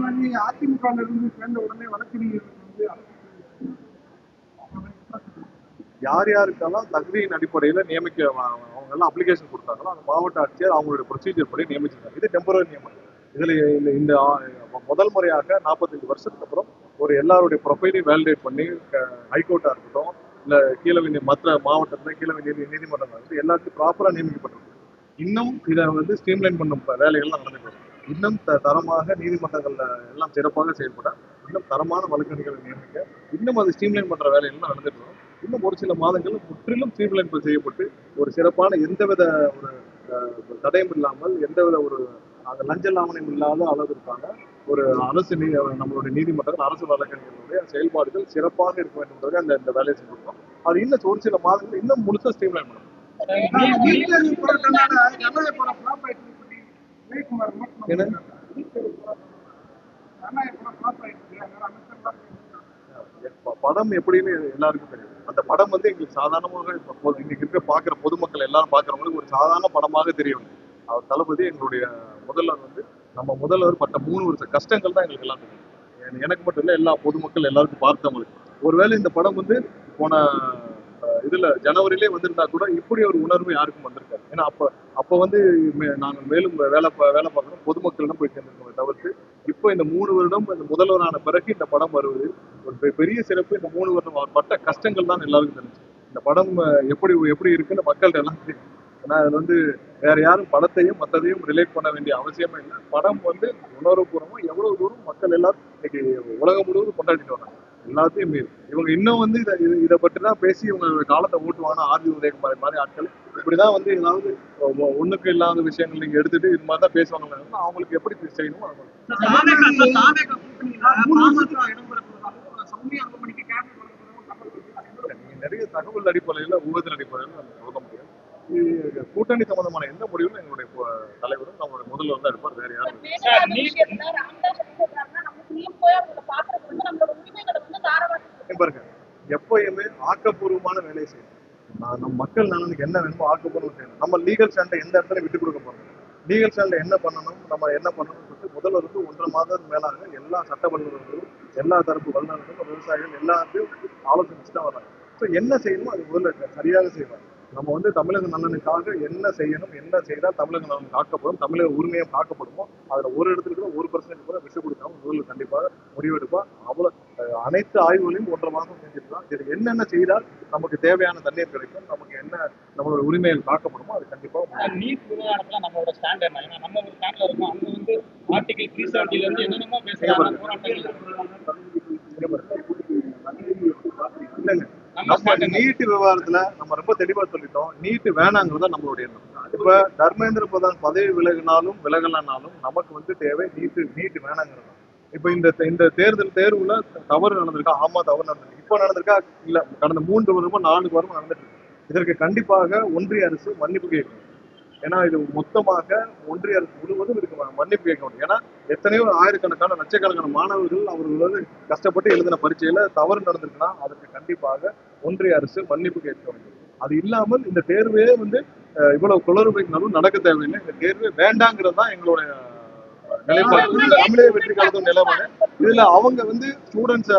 மாதிரி அதிமுக இருந்து சேர்ந்த உடனே வழக்கறிஞர்கள் வந்து யார் யாருக்கெல்லாம் தகுதியின் அடிப்படையில நியமிக்க அவங்க எல்லாம் அப்ளிகேஷன் கொடுத்தாங்களோ அந்த மாவட்ட ஆட்சியர் அவங்களுடைய ப்ரொசீஜர் படி நியமிச்சிருக்காங்க. இது டெம்பரரி நியமனம். இதுல இந்த முதல் முறையாக 45 வருஷத்துக்கு அப்புறம் ஒரு எல்லாருடைய ப்ரொஃபைலையும் வேலிடேட் பண்ணி ஹைகோர்ட்டா இருக்கட்டும் இல்ல கீழ மற்ற மாவட்டத்துல கீழ நீதிமன்றங்கள் வந்து எல்லாத்தையும் ப்ராப்பரா நியமிக்கப்பட்டிருக்கு. இன்னும் இதை வந்து ஸ்ட்ரீம்லைன் பண்ணும் வேலைகள்லாம் நடந்துட்டு வரும். இன்னும் தரமாக நீதிமன்றங்கள்ல எல்லாம் சிறப்பாக செயல்பட இன்னும் தரமான வழக்கறிஞர்களை நியமிக்க இன்னும் அது ஸ்ட்ரீம்லைன் பண்ற வேலைகள்லாம் நடந்துட்டு வரும். இன்னும் ஒரு சில மாதங்கள் முற்றிலும் ஸ்ட்ரீம்லைன் செய்யப்பட்டு ஒரு சிறப்பான எந்தவித ஒரு தடயம் இல்லாமல் எந்தவித ஒரு லஞ்ச லாவணம் இல்லாத அளவிற்கான ஒரு அரசு நம்மளுடைய நீதிமன்றங்கள் அரசு வழக்கறிஞர்களுடைய செயல்பாடுகள் சிறப்பாக இருக்க வேண்டும் என்பதை இந்த வேலையை செஞ்சிருக்கோம். அது இன்னும் ஒரு சில மாதங்கள் இன்னும் முழுசா ஸ்ட்ரீம்லைன் பண்ணும். படம் எப்படின்னு எல்லாருக்கும் தெரியும். அந்த படம் வந்து எங்களுக்கு சாதாரணமாக இன்னைக்கு இருக்க பாக்குற பொதுமக்கள் எல்லாரும் பாக்குறவங்களுக்கு ஒரு சாதாரண படமாக தெரியும். அவர் தளபதி எங்களுடைய முதல்வர் வந்து நம்ம முதல்வர் பட்ட 3 வருஷ கஷ்டங்கள் தான் எங்களுக்கு எல்லாம் தெரியும். எனக்கு மட்டும் இல்ல எல்லா பொதுமக்கள் எல்லாருக்கும் பார்த்தவங்களுக்கு. ஒருவேளை இந்த படம் வந்து போன இதுல ஜனவரியிலே வந்திருந்தா கூட இப்படி ஒரு உணர்வு யாருக்கும் வந்திருக்காரு. ஏன்னா அப்ப வந்து நாங்கள் மேலும் வேலை பார்க்கணும் பொதுமக்களிடம் போய் சேர்ந்திருக்கோமே தவிர்த்து இப்போ இந்த 3 வருடம் இந்த முதல்வரான பிறகு இந்த படம் வருவது ஒரு பெரிய சிறப்பு. இந்த 3 வருடம் அவர் பட்ட கஷ்டங்கள் தான் எல்லாருக்கும் தெரிஞ்சு. இந்த படம் எப்படி இருக்குன்னு மக்கள்கிட்ட எல்லாம் தெரியும். ஏன்னா அதுல வந்து வேற யாரும் படத்தையும் மற்றதையும் ரிலேட் பண்ண வேண்டிய அவசியமே இல்லை. படம் வந்து உணர்வுபூர்வமா எவ்வளவு தூரம் மக்கள் எல்லாரும் இன்னைக்கு உலகம் முழுவதும் கொண்டாடிட்டு வராங்க. எல்லாத்தையும் மீறி இவங்க இன்னும் வந்து இதை பற்றி தான் பேசி இவங்க காலத்தை ஓட்டுவாங்க. ஆர்வி உதயகுமார் மாதிரி ஆட்கள் இப்படிதான் வந்து ஏதாவது ஒண்ணுக்கு இல்லாத விஷயங்கள் நீங்க எடுத்துட்டு இது மாதிரி தான் பேசுவாங்க. அவங்களுக்கு எப்படி செய்யணும் நிறைய தகவல் அடிப்படையில ஊகத்தின் அடிப்படையில சொல்ல முடியும். கூட்டணி சம்பந்தமான எந்த முடிவும் எங்களுடைய தலைவரும் நம்மளுடைய முதல்வர் தான் இருப்பார். வேற யாரும் பாருங்க எப்பயுமே ஆக்கப்பூர்வமான வேலையை செய்யணும். நம்ம மக்கள் நலனுக்கு என்ன வேணுமோ ஆக்கப்பூர்வம் செய்யணும். நம்ம லீகல் ஸ்டாண்டை எந்த இடத்துல விட்டு கொடுக்க போறோம், லீகல் ஸ்டாண்ட்ல என்ன பண்ணணும் நம்ம என்ன பண்ணணும்னு சொல்லிட்டு முதல்வர் வந்து 1.5 மாதத்துக்கு மேலாக எல்லா சட்ட வல்லுநர்களும் எல்லா தரப்பு வல்லுநர்களும் விவசாயிகள் எல்லாத்தையும் ஆலோசனை தான் வர்றாங்க. ஸோ என்ன செய்யணுமோ அது முதல்ல சரியாக செய்வாங்க. நம்ம வந்து தமிழக நலனுக்காக என்ன செய்யணும், என்ன செய்தால் தமிழக நலன் காக்கப்படும், தமிழக உரிமையும் காக்கப்படுமோ அதுல ஒரு இடத்துல கூட 1% கூட விட்டு கொடுக்காம முதல்வர் கண்டிப்பாக முடிவெடுப்பா. அவ்வளவு அனைத்து ஆய்வுகளையும் 1.5 மாதம் செஞ்சிருக்கலாம். இது என்னென்ன செய்தால் நமக்கு தேவையான தண்ணீர் கிடைக்கும், நமக்கு என்ன நம்மளோட உரிமைகள் காக்கப்படுமோ அது கண்டிப்பாக. நீட் விவகாரத்துல நம்மளோட ஸ்டாண்ட் என்ன? ஏன்னா நம்ம ஒரு ஸ்டாண்ட்ல இருக்கோம். அங்க வந்து ஆர்டிகல் 370 இருந்து என்னென்னமோ பேசுறாங்க. இல்லைங்க, நம்ம நீட் விவகாரத்துல நம்ம ரொம்ப தெளிவா சொல்லிட்டோம். நீட் வேணாங்கிறதா நம்மளுடைய எண்ணம். இப்ப தர்மேந்திர பிரதான் பதவி விலகலனாலும் நமக்கு வந்து தேவை நீட் வேணாங்கிறது. இப்ப இந்த தேர்வுல தவறு நடந்திருக்கா? ஆமா, தவறு நடந்திருக்கு. இப்ப நடந்திருக்கா? இல்ல, கடந்த 3 வருடமா 4 வருடம் நடந்துட்டு இருக்கு. இதற்கு கண்டிப்பாக ஒன்றிய அரசு மன்னிப்பு கேட்கணும். ஏன்னா இது மொத்தமாக ஒன்றிய அரசு முழுவதும் இதுக்கு மன்னிப்பு கேட்க முடியும். ஏன்னா எத்தனையோ ஆயிரக்கணக்கான லட்சக்கணக்கான மாணவர்கள் அவர்கள் வந்து கஷ்டப்பட்டு எழுதின பரீட்சையில தவறு நடந்திருக்குன்னா அதற்கு கண்டிப்பாக ஒன்றிய அரசு மன்னிப்பு கேட்க வேண்டும். அது இல்லாமல் இந்த தேர்வே வந்து இவ்வளவு குளறுபடினாலும் நடக்க தேவையில்லை. இந்த தேர்வே வேண்டாங்கிறது தான் எங்களுடைய நிலைப்பாடு. தமிழக வெற்றி கழகம் நிலைப்பாடு. இதுல அவங்க வந்து ஸ்டூடெண்ட்ஸ்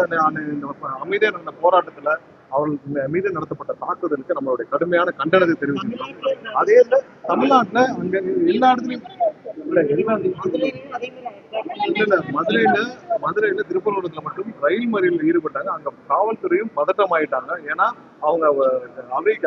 அமைதியா நடந்த போராட்டத்துல அவர்கள் மீது நடத்தப்பட்ட தாக்குதலுக்கு நம்மளுடைய கடுமையான கண்டனத்தை தெரிவிச்சிருக்கோம். அதே இல்ல தமிழ்நாட்டுல அங்க எல்லா இடத்துலயும் மதுரையில திருப்பூர்ல மட்டும் ரயில் மறியலில் ஈடுபட்டாங்க. அங்க காவல்துறையும் பதட்டம் ஆயிட்டாங்க. ஏன்னா அவங்க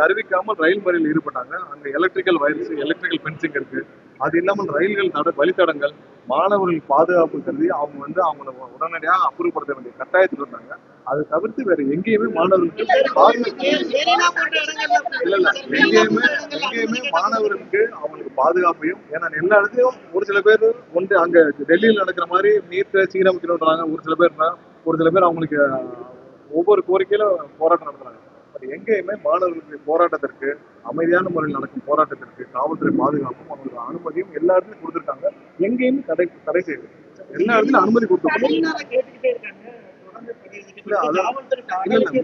அறிவிக்காமல் ரயில் மறியலில் ஈடுபட்டாங்க. அங்க எலக்ட்ரிக்கல் வயர்ஸ், எலக்ட்ரிக்கல் பென்சிங் இருக்கு. அது இல்லாமல் ரயில்கள் வழித்தடங்கள் மாணவர்கள் பாதுகாப்பு கருதி அவங்க வந்து அவங்களை உடனடியாக அப்புறப்படுத்த வேண்டிய கட்டாயத்தில் இருந்தாங்க. அதை தவிர்த்து வேற எங்கேயுமே மாணவர்களுக்கு எங்கேயுமே மாணவர்களுக்கு அவங்களுக்கு பாதுகாப்பையும், ஏன்னா எல்லா இடத்துலயும் ஒரு சில பேர் ஒன்று அங்க டெல்லியில் நடக்கிற மாதிரி நீட்டை சீரமைக்கணும்ன்றாங்க. ஒரு சில பேர் அவங்களுக்கு ஒவ்வொரு கோரிக்கையில போராட்டம் நடத்துறாங்க. பட் எங்கேயுமே மாணவர்களுக்கு போராட்டத்திற்கு அமைதியான முறையில் நடக்கும் போராட்டத்திற்கு காவல்துறை பாதுகாப்பும் அவங்களுக்கு அனுமதியும் எல்லா இடத்துலையும் கொடுத்துருக்காங்க. எங்கேயுமே தடை செய்யுது. எல்லா இடத்துலயும் அனுமதி கொடுத்துருக்காங்க.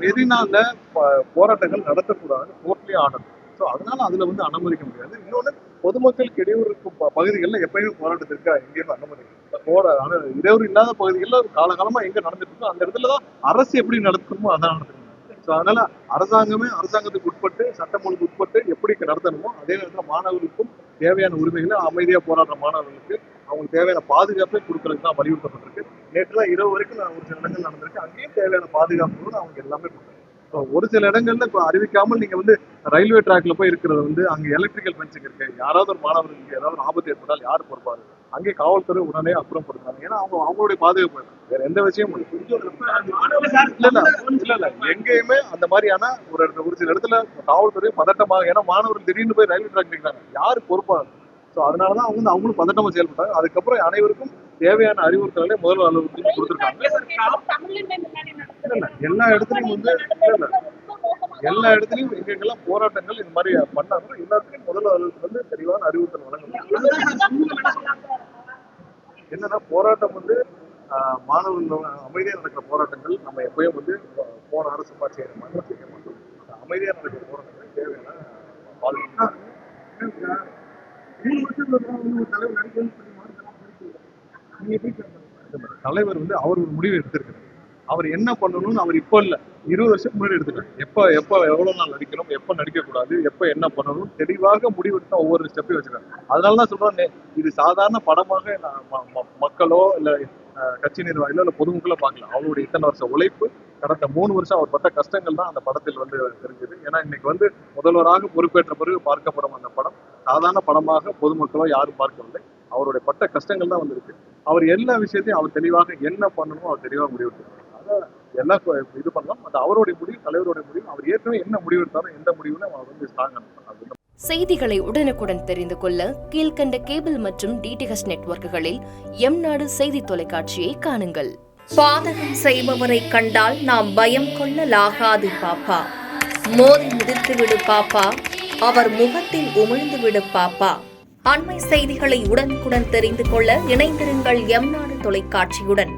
மெரினால போராட்டங்கள் நடத்தக்கூடாது கோர்ட்லயே ஆர்டர். ஸோ அதனால அதுல வந்து அனுமதிக்க முடியாது. இன்னொன்று, பொதுமக்களுக்கு இடையூறு இருக்கும் பகுதிகளில் எப்பயுமே போராட்டத்திற்கு எங்கேயுமே அனுமதி இடையூறு இல்லாத பகுதிகளில் காலகாலமா எங்க நடந்துட்டு இருக்கோ அந்த இடத்துல தான் அரசு எப்படி நடத்தணுமோ அதான் நடத்தணும். ஸோ அதனால அரசாங்கத்துக்கு உட்பட்டு, சட்டம் ஒழுங்கு உட்பட்டு எப்படி நடத்தணுமோ அதே நேரத்தில் மாணவர்களுக்கும் தேவையான உரிமைகளை, அமைதியா போராடுற மாணவர்களுக்கு அவங்களுக்கு தேவையான பாதுகாப்பை கொடுக்கறதுக்கு தான் வலியுறுத்தப்பட்டிருக்கு. நேற்றுலாம் இரவு வரைக்கும் நான் ஒரு சில இடங்கள் நடந்திருக்கு, அங்கேயும் தேவையான பாதுகாப்பு அவங்க எல்லாமே கொடுத்தாங்க. ஒரு சில இடங்கள்ல இப்போ அறிவிக்காமல் நீங்க வந்து ரயில்வே டிராக்ல போய் இருக்கிறது வந்து அங்க எலக்ட்ரிக்கல் ஃபென்சிங் இருக்கு, யாராவது ஒரு மாணவர்களுக்கு ஏதாவது ஆபத்து ஏற்பட்டால் யார் பொறுப்பாரு, அங்கே காவல்துறை உடனே அப்புறப்படுத்துறாங்க. ஏன்னா அவங்களுடைய பாதுகாப்பு வேற எந்த விஷயமும் இல்ல எங்கேயுமே அந்த மாதிரியான ஒரு சில இடத்துல காவல்துறை பதட்டமாக, ஏன்னா மாணவர்கள் திடீர்னு போய் ரயில்வே டிராக் நிற்கிறாங்க, யாரு பொறுப்பாங்க. ஸோ அதனாலதான் அவங்க அவங்களும் பதட்டமா செயல்பட்டாங்க. அதுக்கப்புறம் அனைவருக்கும் தேவையான அறிவுறுத்தல்களை முதல்வர் அலுவலகத்தில் கொடுத்துருக்காங்க. எல்லா இடத்துலையும் வந்து எல்லா இடத்துலையும் எங்கெங்கெல்லாம் போராட்டங்கள் இந்த மாதிரி பண்ணாங்களோ எல்லாத்துலையும் முதல்வர் அலுவலகத்தில் வந்து தெளிவான அறிவுறுத்தல் வழங்கப்படும். என்னன்னா, போராட்டம் வந்து மாணவர்கள் அமைதியாக நடக்கிற போராட்டங்கள் நம்ம எப்பயும் வந்து போன அரசு மாதிரி செய்ய மாட்டோம். அமைதியாக நடக்கிற போராட்டங்கள் தேவையான பாதுகாப்பு. 3 வருஷத்துல ஒரு தலைவர் நடிக்கணும்னு சொல்லி தலைவர் வந்து அவர் ஒரு முடிவு எடுத்திருக்கிறார். அவர் என்ன பண்ணணும்னு அவர் இப்போ இல்லை, 20 வருஷத்துக்கு முன்னாடி எடுத்துட்டார். எப்போ எவ்வளவு நாள் நடிக்கணும், எப்போ நடிக்கக்கூடாது, எப்போ என்ன பண்ணணும் தெளிவாக முடிவெடுத்தா ஒவ்வொரு ஸ்டெப்பையும் வச்சிருக்காங்க. அதனாலதான் சொல்றேன், இது சாதாரண படமாக மக்களோ இல்ல கட்சி நிர்வாகிகளோ இல்ல பொதுமக்களோ பார்க்கலாம். அவருடைய இத்தனை வருஷம் உழைப்பு, கடந்த 3 வருஷம் அவர் பட்ட கஷ்டங்கள் தான் அந்த படத்தில் வந்து தெரிஞ்சது. ஏன்னா இன்னைக்கு வந்து முதல்வராக பொறுப்பேற்ற பிறகு பார்க்கப்படும் அந்த படம் சாதாரண படமாக பொதுமக்களோ யாரும் பார்க்கவில்லை. அவருடைய பட்ட கஷ்டங்கள் தான் வந்திருக்கு. அவர் எல்லா விஷயத்தையும் அவர் தெளிவாக என்ன பண்ணணுமோ அவர் தெளிவாக முடிவெடுத்தார். அதான் எல்லாம் இது பண்ணலாம். அது அவருடைய முடிவு, தலைவருடைய முடிவு. அவர் ஏற்கனவே என்ன முடிவு எடுத்தாரோ எந்த முடிவுன்னு அவர் வந்து ஸ்ட்ராங் பண்ணணும். செய்திகளை உடனுக்குடன் தெரிந்து கொள்ள கீழ்கண்ட கேபிள் மற்றும் டிடிஹெச் நெட்வொர்க்குகளில் எம்நாடு செய்தி தொலைக்காட்சியை காணுங்கள். பாதகம் செய்பவரை கண்டால் நாம் பயம் கொள்ளலாகாது பாப்பா. மோதி மிதித்து விடு பாப்பா, அவர் முகத்தில் உமிழ்ந்து விடு பாப்பா. அண்மை செய்திகளை உடனுக்குடன் தெரிந்து கொள்ள இணைந்திருங்கள் எம்நாடு தொலைக்காட்சியுடன்.